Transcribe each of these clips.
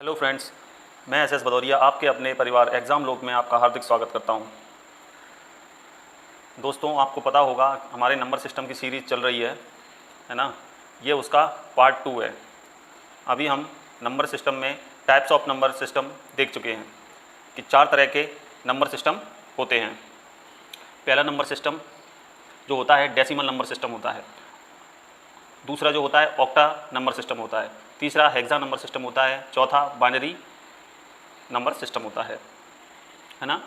Hello friends, मैं S Bhadauria आपके अपने परिवार एग्ज़ाम लोग में आपका हार्दिक स्वागत करता हूं। दोस्तों, आपको पता होगा हमारे नंबर सिस्टम की सीरीज़ चल रही है ना। ये उसका पार्ट 2 है। अभी हम नंबर सिस्टम में टाइप्स ऑफ नंबर सिस्टम देख चुके हैं कि 4 तरह के नंबर सिस्टम होते हैं। पहला नंबर सिस्टम जो होता है डेसिमल नंबर सिस्टम होता है। दूसरा जो होता है ऑक्टा नंबर सिस्टम होता है। तीसरा हेक्सा नंबर सिस्टम होता है। चौथा बाइनरी नंबर सिस्टम होता है ना।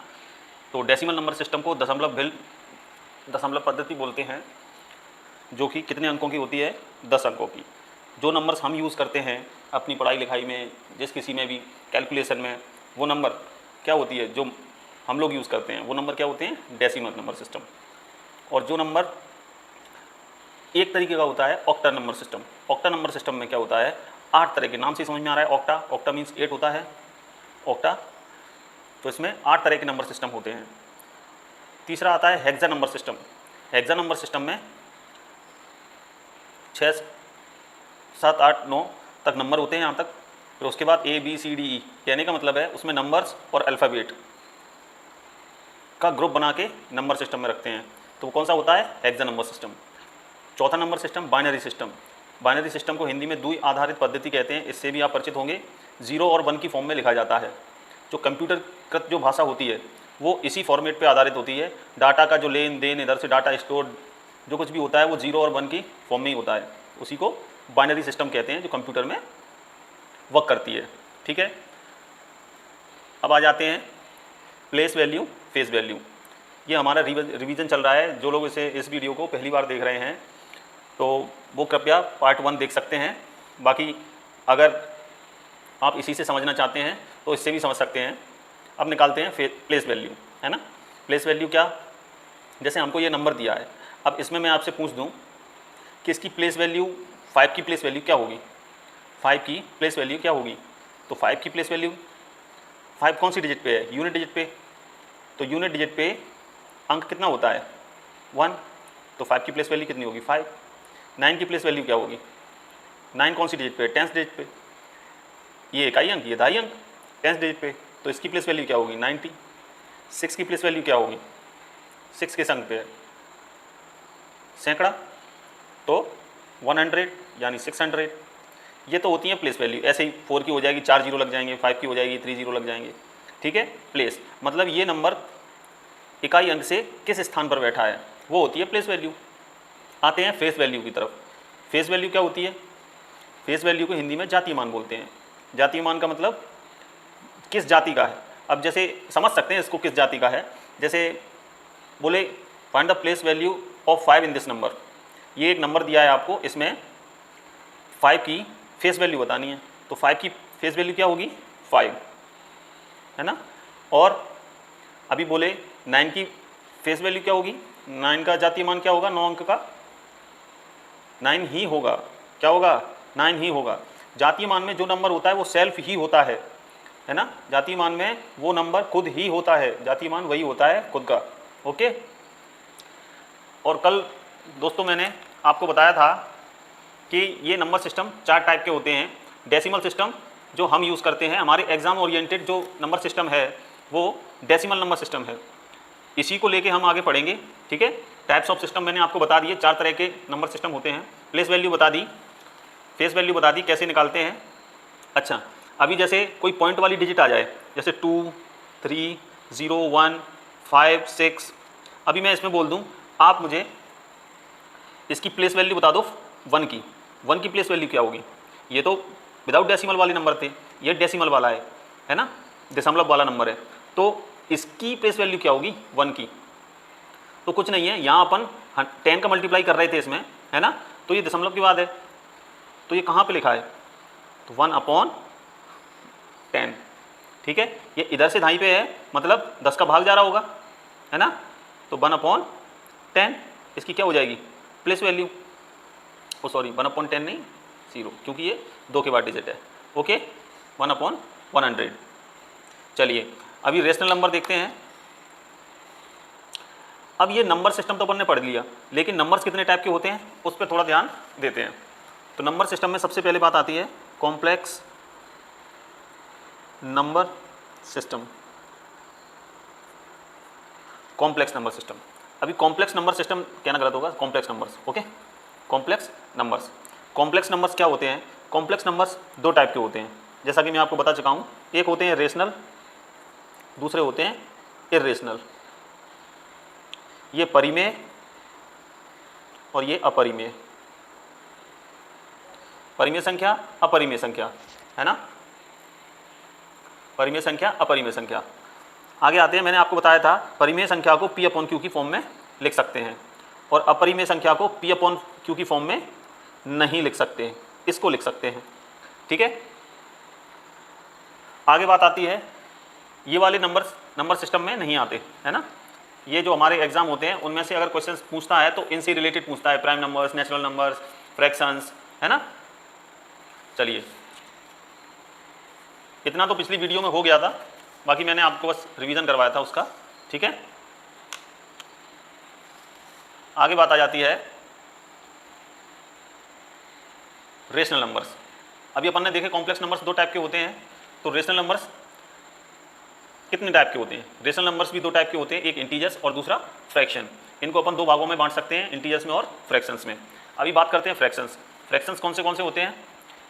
तो डेसिमल नंबर सिस्टम को दशमलव पद्धति बोलते हैं, जो कि कितने अंकों की होती है? 10 अंकों की। जो नंबर्स हम यूज़ करते हैं अपनी पढ़ाई लिखाई में, जिस किसी में भी कैलकुलेशन में, वो नंबर क्या होती है जो हम लोग यूज़ करते हैं, वो नंबर क्या होते हैं? Decimal number system. और जो नंबर एक तरीके का होता है octa number system. Octa number system में क्या होता है? 8 तरह के, नाम से समझ में आ रहा है ऑक्टा। ऑक्टा मीन्स 8 होता है ऑक्टा। तो इसमें 8 तरह के नंबर सिस्टम होते हैं। तीसरा आता है hexa number system. Hexa number system में 6, 7, 8, 9 तक नंबर होते हैं यहाँ तक। फिर उसके बाद A B C D E, कहने का मतलब है उसमें नंबर्स और अल्फ़ाबेट का ग्रुप बना के नंबर सिस्टम में रखते हैं। तो वो कौन सा होता है? Hexa number system. चौथा number system binary system. Binary system को हिंदी में द्वि आधारित पद्धति कहते हैं। इससे भी आप परिचित होंगे। 0 और 1 की फॉर्म में लिखा जाता है। जो कंप्यूटरकृत जो भाषा होती है वो इसी फॉर्मेट पे आधारित होती है। डाटा का जो लेन देन, इधर से डाटा स्टोर, जो कुछ भी होता है वो 0 और 1 की फॉर्म में ही होता है। उसी को बाइनरी सिस्टम कहते हैं, जो कंप्यूटर में वर्क करती है। ठीक है, अब आ जाते हैं प्लेस वैल्यू, फेस वैल्यू। ये हमारा रिवीजन चल रहा है। जो लोग इस वीडियो को पहली बार देख रहे हैं तो वो कृपया पार्ट 1 देख सकते हैं। बाकी अगर आप इसी से समझना चाहते हैं तो इससे भी समझ सकते हैं। अब निकालते हैं प्लेस वैल्यू, है ना। प्लेस वैल्यू क्या? जैसे हमको ये नंबर दिया है, अब इसमें मैं आपसे पूछ दूं कि इसकी प्लेस वैल्यू 5 की प्लेस वैल्यू क्या होगी? 5 की प्लेस वैल्यू क्या होगी? तो 5 की प्लेस वैल्यू, 5 कौन सी डिजिट पे है? यूनिट डिजिट पे। तो यूनिट डिजिट पे अंक कितना होता है? 1। तो 5 की प्लेस वैल्यू कितनी होगी? 5। 9 की प्लेस वैल्यू क्या होगी? 9 कौन सी डिजिट पे? 10th डिजिट पे। ये इकाई अंक, ये दहाई अंक 10th डिजिट पे। तो इसकी प्लेस वैल्यू क्या होगी? 90। 6 की प्लेस वैल्यू क्या होगी? 6 किस अंक पे है? सैकड़ा। तो 100 यानी 600। ये तो होती है प्लेस वैल्यू। ऐसे ही 4 की हो जाएगी, 4 जीरो लग जाएंगे। 5 की हो जाएगी, 3 जीरो लग जाएंगे। ठीक है, प्लेस मतलब ये नंबर इकाई अंक से किस स्थान पर बैठा है, वो होती है प्लेस वैल्यू। आते हैं फेस वैल्यू की तरफ। फेस वैल्यू क्या होती है? फेस वैल्यू को हिंदी में जातीय मान बोलते हैं। जातीय मान का मतलब किस जाति का है। अब जैसे समझ सकते हैं इसको किस जाति का है। जैसे बोले find the place value of 5 in this number. ये एक नंबर दिया है आपको, इसमें 5 की फेस वैल्यू बतानी है। तो 5 की फेस वैल्यू क्या होगी? 5, है ना। और अभी बोले 9 की फेस वैल्यू क्या होगी? 9 का जातीय मान क्या होगा? 9 अंक का 9 ही होगा। क्या होगा? 9 ही होगा। जातीय मान में जो नंबर होता है वो सेल्फ ही होता है ना। जातीय मान में वो नंबर खुद ही होता है। जातीय मान वही होता है खुद का। ओके। और कल दोस्तों मैंने आपको बताया था कि ये नंबर सिस्टम 4 टाइप के होते हैं। डेसिमल सिस्टम जो हम यूज़ करते हैं, हमारे एग्जाम ओरिएंटेड जो नंबर सिस्टम है वो डेसिमल नंबर सिस्टम है। इसी को लेके हम आगे पढ़ेंगे। ठीक है, टाइप्स ऑफ सिस्टम मैंने आपको बता दिए। 4 तरह के नंबर सिस्टम होते हैं। प्लेस वैल्यू बता दी, फेस वैल्यू बता दी, कैसे निकालते हैं। अच्छा, अभी जैसे कोई पॉइंट वाली डिजिट आ जाए, जैसे 2, 3, 0, 1, 5, 6। अभी मैं इसमें बोल दूं आप मुझे इसकी प्लेस वैल्यू बता दो 1 की। 1 की प्लेस वैल्यू क्या होगी? ये तो विदाउट डेसिमल वाले नंबर थे, ये डेसिमल वाला है ना, दशमलव वाला नंबर है। तो इसकी प्लेस वैल्यू क्या होगी 1 की? तो कुछ नहीं है, यहाँ अपन 10 का मल्टीप्लाई कर रहे थे इसमें, है ना। तो ये दशमलव की बात है, तो ये कहाँ पे लिखा है? तो 1/10। ठीक है, ये इधर से दाई पे है, मतलब 10 का भाग जा रहा होगा, है ना। तो 1/10 इसकी क्या हो जाएगी? Place value. ओ सॉरी, 1/10 नहीं, 0, क्योंकि ये 2 के बाद डिजिट है। ओके, 1/100। चलिए अभी रेशनल नंबर देखते हैं। अब ये नंबर सिस्टम तो अपन ने पढ़ लिया, लेकिन नंबर्स कितने टाइप के होते हैं उस पर थोड़ा ध्यान देते हैं। तो नंबर सिस्टम में सबसे पहले बात आती है complex number system, complex number system. अभी कॉम्प्लेक्स नंबर सिस्टम कहना गलत होगा, complex numbers, okay. Complex numbers, complex numbers क्या होते हैं? कॉम्प्लेक्स नंबर्स दो टाइप के होते हैं, जैसा कि मैं आपको बता चुका हूँ। एक होते हैं रेशनल, दूसरे होते हैं इर्रेशनल। ये परिमेय और ये अपरिमेय। परिमेय संख्या, अपरिमेय संख्या, है ना, परिमेय संख्या, अपरिमेय संख्या। आगे आते हैं, मैंने आपको बताया था परिमेय संख्या को P अपॉन Q की फॉर्म में लिख सकते हैं और अपरिमेय संख्या को P अपॉन Q की फॉर्म में नहीं लिख सकते हैं, इसको लिख सकते हैं, ठीक है। आगे बात आती है, ये वाले नंबर सिस्टम में नहीं आते, है ना। ये जो हमारे एग्जाम होते हैं उनमें से अगर क्वेश्चन पूछता है तो इनसे रिलेटेड पूछता है, prime numbers, natural numbers, fractions, है ना। चलिए, इतना तो पिछली वीडियो में हो गया था, बाकी मैंने आपको बस रिवीजन करवाया था उसका, ठीक है। आगे बात आ जाती है रेशनल नंबर्स। अभी अपन ने देखे कॉम्प्लेक्स नंबर्स दो टाइप के होते हैं, तो रेशनल नंबर्स कितने टाइप के होते हैं? रेशनल नंबर्स भी दो टाइप के होते हैं, एक इंटीजर्स और दूसरा फ्रैक्शन। इनको अपन दो भागों में बांट सकते हैं, इंटीजर्स में और फ्रैक्शंस में। अभी बात करते हैं फ्रैक्शंस। फ्रैक्शंस कौन से होते हैं?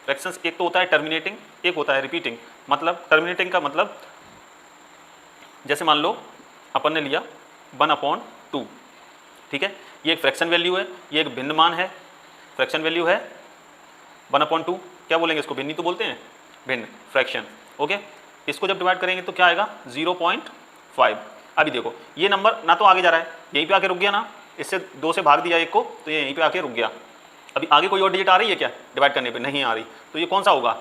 फ्रैक्शंस एक तो होता है टर्मिनेटिंग, एक होता है रिपीटिंग। मतलब टर्मिनेटिंग का मतलब, जैसे मान लो अपन ने लिया 1/2, ठीक है, ये एक फ्रैक्शन वैल्यू है, ये एक भिन्न मान है। फ्रैक्शन वैल्यू है 1/2, क्या बोलेंगे इसको? भिन्न ही तो बोलते हैं, भिन्न, फ्रैक्शन, ओके। इसको जब डिवाइड करेंगे तो क्या आएगा? 0.5। अभी देखो ये नंबर ना तो आगे जा रहा है, यहीं पे आके रुक गया ना, इससे 2 से भाग दिया एक को तो ये यहीं पे आके रुक गया। अभी आगे कोई और डिजिट आ रही है क्या डिवाइड करने पे? नहीं आ रही, तो ये कौन सा होगा?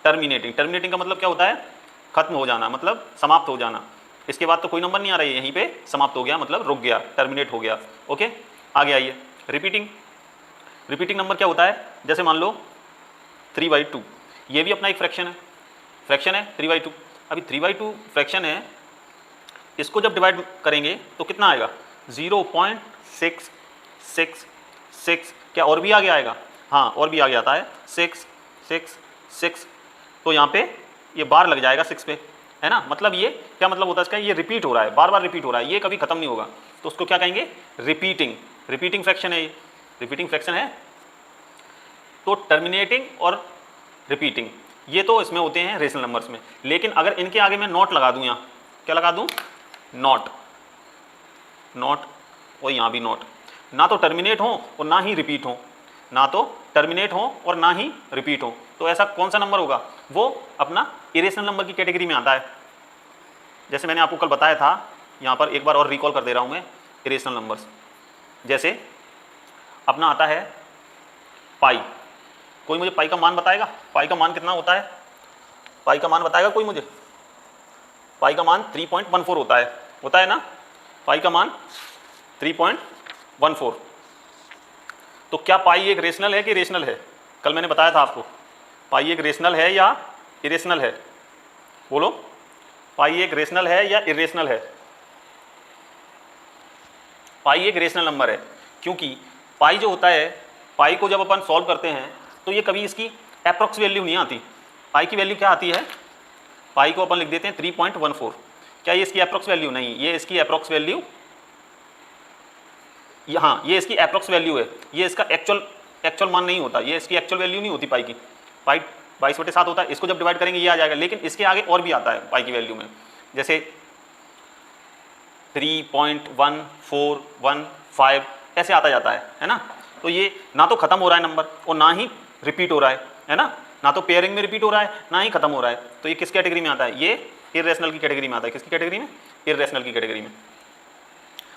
टर्मिनेटिंग। टर्मिनेटिंग का मतलब क्या होता है? खत्म हो जाना, मतलब समाप्त हो जाना। इसके बाद तो कोई नंबर नहीं आ रही है, यहीं पे समाप्त हो गया, मतलब रुक गया, टर्मिनेट हो गया, ओके। आगे आइए, रिपीटिंग। रिपीटिंग नंबर क्या होता है? जैसे मान लो 3/2, ये भी अपना एक फ्रैक्शन है, 3/2। अभी 3/2 फ्रैक्शन है, इसको जब डिवाइड करेंगे तो कितना आएगा? 0.666। क्या और भी आगे आएगा? हाँ, और भी आगे आता है 666। तो यहाँ पे ये बार लग जाएगा 6 पे, है ना। मतलब ये क्या मतलब होता है इसका? ये रिपीट हो रहा है, बार बार रिपीट हो रहा है, ये कभी खत्म नहीं होगा, तो उसको क्या कहेंगे? रिपीटिंग। रिपीटिंग फ्रैक्शन है ये, रिपीटिंग फ्रैक्शन है। तो टर्मिनेटिंग और रिपीटिंग ये तो इसमें होते हैं रेशनल नंबर्स में। लेकिन अगर इनके आगे मैं नॉट लगा दूं, यहाँ क्या लगा दूं? नॉट, नॉट, और यहाँ भी नॉट, ना तो टर्मिनेट हो और ना ही रिपीट हो, ना तो टर्मिनेट हो और ना ही रिपीट हो, तो ऐसा कौन सा नंबर होगा? वो अपना इरेशनल नंबर की कैटेगरी में आता है। जैसे मैंने आपको कल बताया था, यहाँ पर एक बार और रिकॉल कर दे रहा हूँ मैं, इरेशनल नंबर्स। जैसे अपना आता है पाई। कोई मुझे पाई का मान बताएगा? पाई का मान कितना होता है? पाई का मान बताएगा कोई मुझे? पाई का मान 3.14 होता है ना। पाई का मान 3.14। तो क्या पाई एक रेशनल है कि इरेशनल है? कल मैंने बताया था आपको, पाई एक रेशनल है या इरेशनल है? बोलो, पाई एक रेशनल है या इरेशनल है? पाई एक रेशनल नंबर है, क्योंकि पाई जो होता है, पाई को जब अपन सॉल्व करते हैं तो ये कभी इसकी अप्रॉक्स वैल्यू नहीं आती। पाई की वैल्यू क्या आती है? पाई को अपन लिख देते हैं 3.14। क्या ये इसकी अप्रॉक्स वैल्यू? नहीं, ये इसकी अप्रॉक्स वैल्यू, हाँ ये इसकी अप्रॉक्स वैल्यू है, ये इसका एक्चुअल मान नहीं होता, ये इसकी एक्चुअल वैल्यू नहीं होती पाई की। पाई 22/7 होता है, इसको जब डिवाइड करेंगे ये आ जाएगा। लेकिन इसके आगे और भी आता है पाई की वैल्यू में, जैसे 3.1415 ऐसे आता जाता है ना। तो ये ना तो खत्म हो रहा है नंबर और ना ही रिपीट हो रहा है ना, ना तो पेयरिंग में रिपीट हो रहा है ना ही खत्म हो रहा है। तो ये किस कैटेगरी में आता है? ये इरेशनल की कैटेगरी में आता है। किसकी कैटेगरी में? इरेशनल की कैटेगरी में।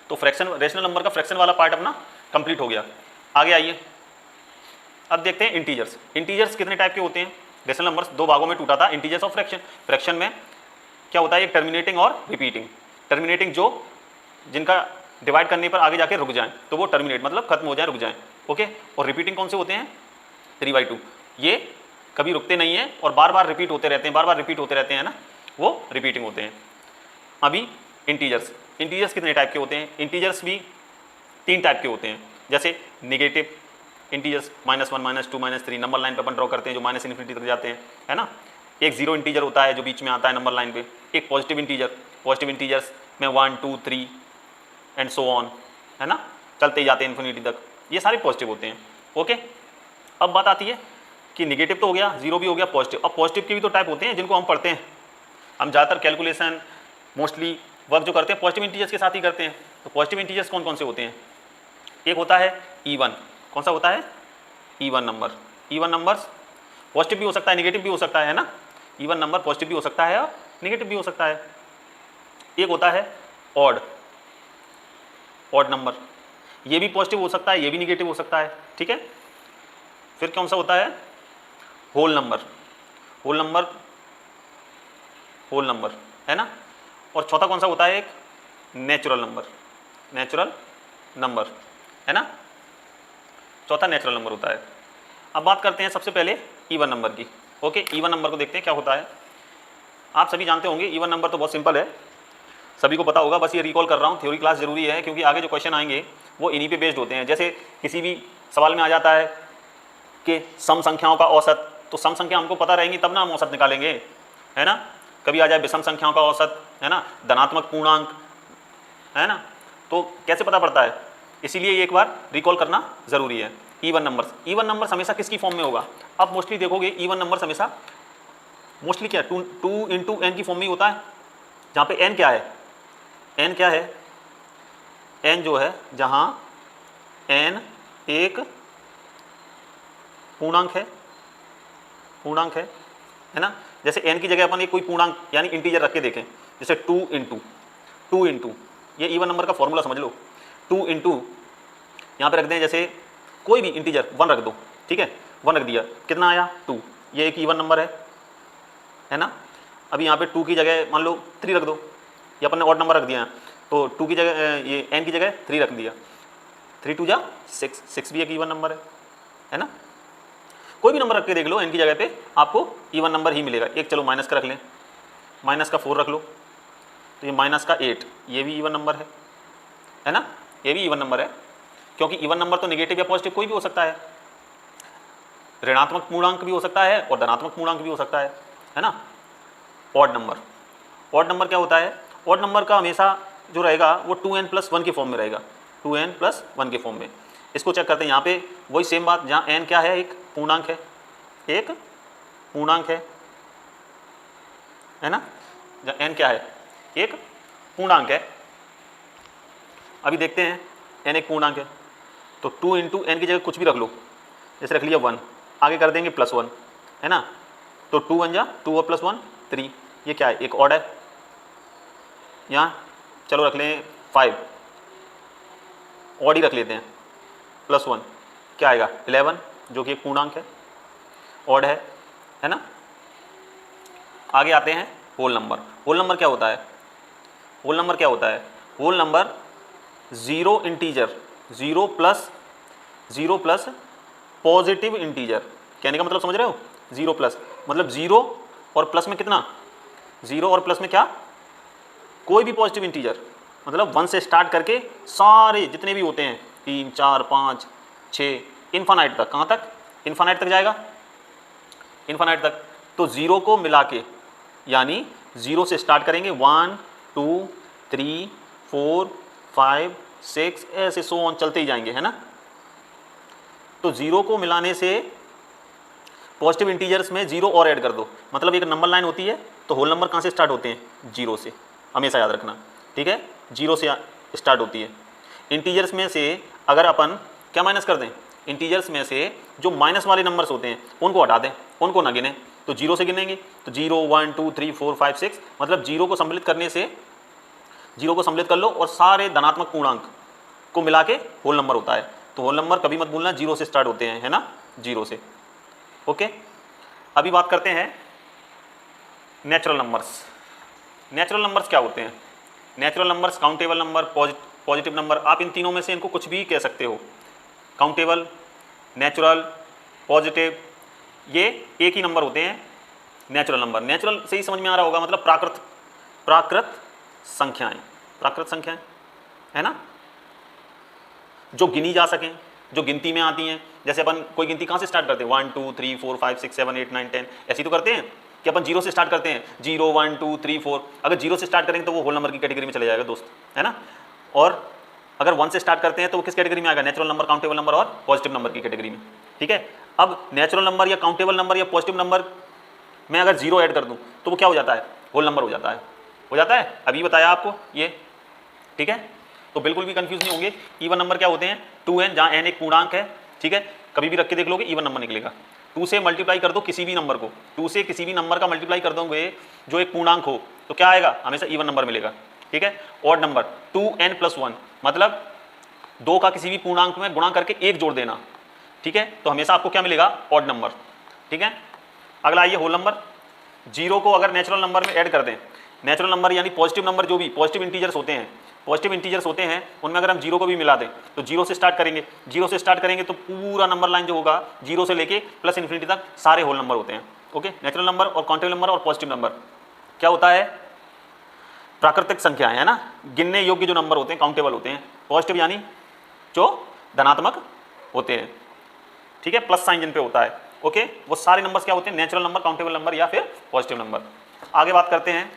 तो फ्रैक्शन, रेशनल नंबर का फ्रैक्शन वाला पार्ट अपना कंप्लीट हो गया। आगे आइए, अब देखते हैं इंटीजर्स। इंटीजर्स कितने टाइप के होते हैं? रेशनल नंबर्स दो भागों में टूटा था, इंटीजर्स और फ्रैक्शन। फ्रैक्शन में क्या होता है? एक टर्मिनेटिंग और रिपीटिंग। टर्मिनेटिंग जो जिनका डिवाइड करने पर आगे जाके रुक जाए तो वो टर्मिनेट, मतलब खत्म हो जाए, रुक जाए, ओके। और रिपीटिंग कौन से होते हैं? 3/2। ये कभी रुकते नहीं हैं और बार बार रिपीट होते रहते हैं, बार बार रिपीट होते रहते हैं ना, वो रिपीटिंग होते हैं। अभी इंटीजर्स, इंटीजर्स कितने टाइप के होते हैं? इंटीजर्स भी 3 टाइप के होते हैं। जैसे नेगेटिव इंटीजर्स, -1, -2, -3, नंबर लाइन पर अपन ड्रॉ करते हैं जो -∞ तक जाते हैं, है ना। एक जीरो इंटीजर होता है जो बीच में आता है नंबर लाइन पे, एक पॉजिटिव इंटीजर, पॉजिटिव इंटीजर्स में 1 2 3 एंड सो ऑन, है ना, चलते ही जाते हैं इन्फिनिटी तक, ये सारे पॉजिटिव होते हैं। ओके, अब बात आती है कि निगेटिव तो हो गया, जीरो भी हो गया, पॉजिटिव। अब पॉजिटिव के भी तो टाइप होते हैं जिनको हम पढ़ते हैं, हम ज़्यादातर कैलकुलेशन मोस्टली वर्क जो करते हैं पॉजिटिव इंटीजर्स के साथ ही करते हैं। तो पॉजिटिव इंटीजर्स कौन कौन से होते हैं? एक होता है इवन, कौन सा होता है? Even number. Even numbers positive भी हो सकता है, नेगेटिव भी हो सकता है ना, इवन नंबर पॉजिटिव भी हो सकता है और नेगेटिव भी हो सकता है। एक होता है ऑड, ऑड नंबर, ये भी पॉजिटिव हो सकता है, ये भी नेगेटिव हो सकता है, ठीक है। फिर कौन सा होता है? Whole number, whole number, whole number, है ना। और चौथा कौन सा होता है? एक नेचुरल नंबर, नेचुरल नंबर, है ना, चौथा नेचुरल नंबर होता है। अब बात करते हैं सबसे पहले इवन नंबर की। ओके, इवन नंबर को देखते हैं क्या होता है। आप सभी जानते होंगे इवन नंबर तो बहुत सिंपल है, सभी को पता होगा, बस ये रिकॉल कर रहा हूँ, थ्योरी क्लास जरूरी है क्योंकि आगे जो क्वेश्चन आएंगे वो इन्हीं पे बेस्ड होते हैं। जैसे किसी भी सवाल में आ जाता है कि सम संख्याओं का औसत, तो सम संख्या हमको पता रहेंगी तब ना हम औसत निकालेंगे, है ना। कभी आ जाए विषम संख्याओं का औसत, है ना, धनात्मक पूर्णांक, है ना, तो कैसे पता पड़ता है, इसीलिए एक बार रिकॉल करना जरूरी है। इवन नंबर्स, इवन नंबर्स हमेशा किसकी फॉर्म में होगा? अब मोस्टली देखोगे इवन नंबर्स हमेशा मोस्टली क्या 2 इंटू एन की फॉर्म में ही होता है, जहाँ पे एन क्या है? एन क्या है? एन जो है, जहाँ एन एक पूर्णांक है, पूर्णांक है ना। जैसे एन की जगह अपन एक कोई पूर्णांक यानी इंटीजर रख के देखें, जैसे 2 इंटू, ये इवन नंबर का फॉर्मूला समझ लो। 2 इंटू यहाँ पे रख दें, जैसे कोई भी इंटीजर 1 रख दो, ठीक है, 1 रख दिया, कितना आया? 2, ये एक इवन नंबर है ना। अभी यहाँ पे 2 की जगह मान लो 3 रख दो, ये अपन ने ऑड नंबर रख दिया, तो 2 की जगह ये एन की जगह 3 रख दिया, 3 2 जा 6, 6 भी एक इवन नंबर है ना। कोई भी नंबर रख के देख लो एन की जगह पे, आपको इवन नंबर ही मिलेगा। एक चलो माइनस का रख लें, माइनस का 4 रख लो, तो ये माइनस का 8, ये भी इवन नंबर है ना, ये भी इवन नंबर है, क्योंकि इवन नंबर तो नेगेटिव या पॉजिटिव कोई भी हो सकता है, ऋणात्मक पूर्णांक भी हो सकता है और धनात्मक पूर्णांक भी हो सकता है ना। ऑड नंबर, ऑड नंबर क्या होता है? ऑड नंबर का हमेशा जो रहेगा वो 2n+1 के फॉर्म में रहेगा, 2n+1 के फॉर्म में। इसको चेक करते हैं, यहाँ पे वही सेम बात, जहाँ n क्या है? एक पूर्णांक है, एक पूर्णांक है ना, जहाँ n क्या है? एक पूर्णांक है। अभी देखते हैं n एक पूर्णांक है, तो 2 इंटू एन की जगह कुछ भी रख लो, जैसे रख लिया 1, आगे कर देंगे +1, है ना, तो 2 1 जा 2 और +1 3, ये क्या है? एक ऑड है। यहाँ चलो रख लें 5, ऑड ही रख लेते हैं, +1 क्या आएगा? 11, जो कि एक पूर्णांक है, ऑड है ना। आगे आते हैं होल नंबर। होल नंबर क्या होता है? होल नंबर क्या होता है? Whole number zero integer, zero plus positive integer, कहने का मतलब समझ रहे हो? जीरो प्लस मतलब जीरो और प्लस में कितना? जीरो और प्लस में क्या? कोई भी पॉजिटिव इंटीजर, मतलब 1 से स्टार्ट करके सारे जितने भी होते हैं 3 4 5 6 इन्फानाइट तक। कहाँ तक? इन्फानाइट तक जाएगा, इन्फानाइट तक। तो जीरो को मिला के, यानी जीरो से स्टार्ट करेंगे 1 2 3 4 5 6 ऐसे सो ऑन चलते ही जाएंगे, है ना। तो जीरो को मिलाने से पॉजिटिव इंटीजर्स में जीरो और ऐड कर दो, मतलब एक नंबर लाइन होती है, तो होल नंबर कहाँ से स्टार्ट होते हैं? जीरो से, हमेशा याद रखना, ठीक है, जीरो से स्टार्ट होती है। इंटीजर्स में से अगर अपन क्या माइनस कर दें? इंटीजर्स में से जो माइनस वाले नंबर्स होते हैं उनको हटा दें, उनको ना गिनें, तो जीरो से गिनेंगे, तो 0 1 2 3 4 5 6, मतलब जीरो को सम्मिलित करने से, जीरो को सम्मिलित कर लो और सारे धनात्मक पूर्णांक को मिला के होल नंबर होता है। तो होल नंबर कभी मत भूलना जीरो से स्टार्ट होते हैं, है ना, जीरो से। ओके, अभी बात करते हैं नेचुरल नंबर्स। नेचुरल नंबर्स क्या होते हैं? Natural numbers countable number, positive number, आप इन तीनों में से इनको कुछ भी कह सकते हो। काउंटेबल, नेचुरल, पॉजिटिव, ये एक ही नंबर होते हैं नेचुरल नंबर। नेचुरल से ही समझ में आ रहा होगा, मतलब प्राकृत संख्याएं, प्राकृत संख्याएं, है ना, जो गिनी जा सकें, जो गिनती में आती हैं। जैसे अपन कोई गिनती कहाँ से स्टार्ट करते हैं? 1 2 3 4 5 6 7 8 9 10, ऐसी तो करते हैं। कि अपन जीरो से स्टार्ट करते हैं, 0 1 2 3 4, अगर जीरो से स्टार्ट करेंगे तो वो होल नंबर की कैटेगरी में चले जाएगा दोस्त, है ना। और अगर 1 से स्टार्ट करते हैं तो वो किस कैटेगरी में आएगा, नेचुरल नंबर, काउंटेबल नंबर और पॉजिटिव नंबर की कैटेगरी में, ठीक है। अब नेचुरल नंबर या काउंटेबल नंबर या पॉजिटिव नंबर में अगर जीरो ऐड कर दूं तो वो क्या हो जाता है, होल नंबर हो जाता है, अभी बताया आपको ये, ठीक है। तो बिल्कुल भी कंफ्यूज नहीं होंगे। इवन नंबर क्या होते हैं, 2n, जहाँ n एक पूर्णांक है, ठीक है, कभी भी रख के देख लोगे इवन नंबर निकलेगा। 2 से मल्टीप्लाई कर दो किसी भी नंबर को, 2 से किसी भी नंबर का मल्टीप्लाई कर दोगे जो एक पूर्णांक हो तो क्या आएगा, हमेशा इवन नंबर मिलेगा, ठीक है। ऑड नंबर 2n+1, मतलब 2 का किसी भी पूर्णांक में गुणा करके 1 जोड़ देना, ठीक है, तो हमेशा आपको क्या मिलेगा, ऑड नंबर, ठीक है। अगला आइए होल नंबर। 0 को अगर नेचुरल नंबर में ऐड कर दें, नेचुरल नंबर यानी पॉजिटिव नंबर, जो भी पॉजिटिव इंटीजर्स होते हैं उनमें अगर हम 0 को भी मिला दें तो 0 से स्टार्ट करेंगे, तो पूरा नंबर लाइन जो होगा 0 से लेके प्लस इन्फिनिटी तक सारे होल नंबर होते हैं, ओके। नेचुरल नंबर और काउंटेबल नंबर और पॉजिटिव नंबर क्या होता है, प्राकृतिक संख्याएं, है ना, गिनने योग्य जो नंबर होते हैं काउंटेबल होते हैं, पॉजिटिव यानी जो धनात्मक होते हैं, ठीक है, प्लस साइन जिन पे होता है, ओके। वो सारे नंबर्स क्या होते हैं, नेचुरल नंबर, काउंटेबल नंबर या फिर पॉजिटिव नंबर। आगे बात करते हैं